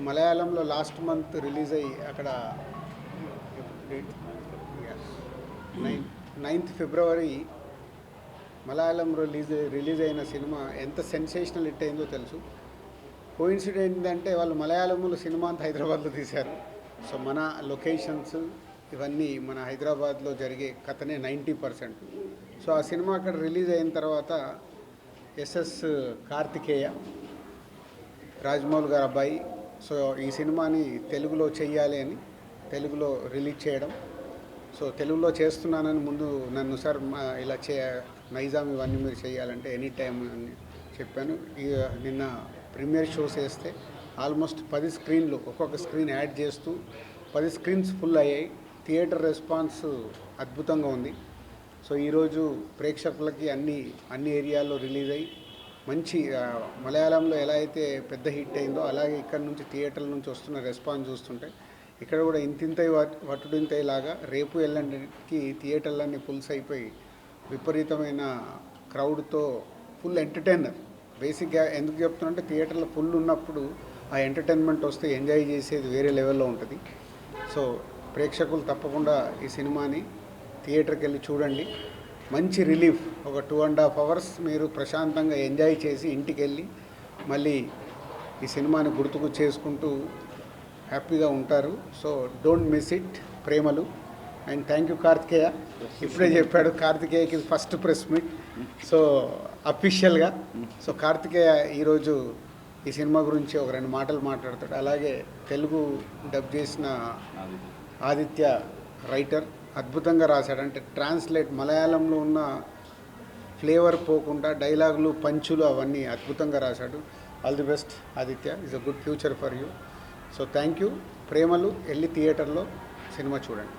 మలయాళంలో last month release అయ్యి అక్కడ నైన్త్ ఫిబ్రవరి మలయాళం రిలీజ్ అయిన సినిమా ఎంత సెన్సేషనల్ హిట్ అయిందో తెలుసు. కోయిన్సిడెంట్ ఏంటంటే వాళ్ళు మలయాళంలో సినిమా అంతా హైదరాబాద్లో తీశారు. సో మన లొకేషన్స్ ఇవన్నీ మన హైదరాబాద్లో జరిగే కథనే 90%. సో ఆ సినిమా అక్కడ రిలీజ్ అయిన తర్వాత ఎస్ఎస్ కార్తికేయ, రాజమౌళి గారు అబ్బాయి, సో ఈ సినిమాని తెలుగులో చెయ్యాలి అని తెలుగులో రిలీజ్ చేయడం. సో తెలుగులో చేస్తున్నానని ముందు నన్ను సార్ ఇలా నైజాం ఇవన్నీ మీరు చేయాలంటే ఎనీ టైం అని చెప్పాను. నిన్న ప్రీమియర్ షోస్ వేస్తే ఆల్మోస్ట్ 10 స్క్రీన్లు, ఒక్కొక్క స్క్రీన్ యాడ్ చేస్తూ 10 స్క్రీన్స్ ఫుల్ అయ్యాయి. థియేటర్ రెస్పాన్స్ అద్భుతంగా ఉంది. సో ఈరోజు ప్రేక్షకులకి అన్ని ఏరియాల్లో రిలీజ్ అయ్యి మంచి మలయాళంలో ఎలా అయితే పెద్ద హిట్ అయిందో అలాగే ఇక్కడ నుంచి థియేటర్ల నుంచి వస్తున్న రెస్పాన్స్ చూస్తుంటే ఇక్కడ కూడా ఇంతింతై వట్టుడింతై లాగా రేపు ఎల్లుండికి థియేటర్లన్నీ ఫుల్స్ అయిపోయి విపరీతమైన క్రౌడ్తో ఫుల్ ఎంటర్టైనర్. బేసిక్గా ఎందుకు చెప్తున్నంటే థియేటర్లో ఫుల్ ఉన్నప్పుడు ఆ ఎంటర్టైన్మెంట్ వస్తే ఎంజాయ్ చేసేది వేరే లెవెల్లో ఉంటుంది. సో ప్రేక్షకులు తప్పకుండా ఈ సినిమాని థియేటర్కి వెళ్ళి చూడండి. మంచి రిలీఫ్, ఒక 2.5 hours మీరు ప్రశాంతంగా ఎంజాయ్ చేసి ఇంటికి వెళ్ళి మళ్ళీ ఈ సినిమాని గుర్తుకు చేసుకుంటూ హ్యాపీగా ఉంటారు. So don't miss it. Premalu. And thank you Karthikeya. ఇప్పుడే చెప్పాడు కార్తికేయకి ఫస్ట్ ప్రెస్ మీట్, సో అఫీషియల్గా. సో కార్తికేయ ఈరోజు ఈ సినిమా గురించి ఒక 2 మాటలు మాట్లాడతాడు. అలాగే తెలుగు డబ్ చేసిన ఆదిత్య రైటర్ అద్భుతంగా రాశాడు. అంటే ట్రాన్స్లేట్ మలయాళంలో ఉన్న ఫ్లేవర్ పోకుండా డైలాగులు, పంచులు అవన్నీ అద్భుతంగా రాశాడు. All the best Aditya. Is a good future for you. So thank you. ప్రేమలు. వెళ్ళి థియేటర్లో సినిమా చూడండి.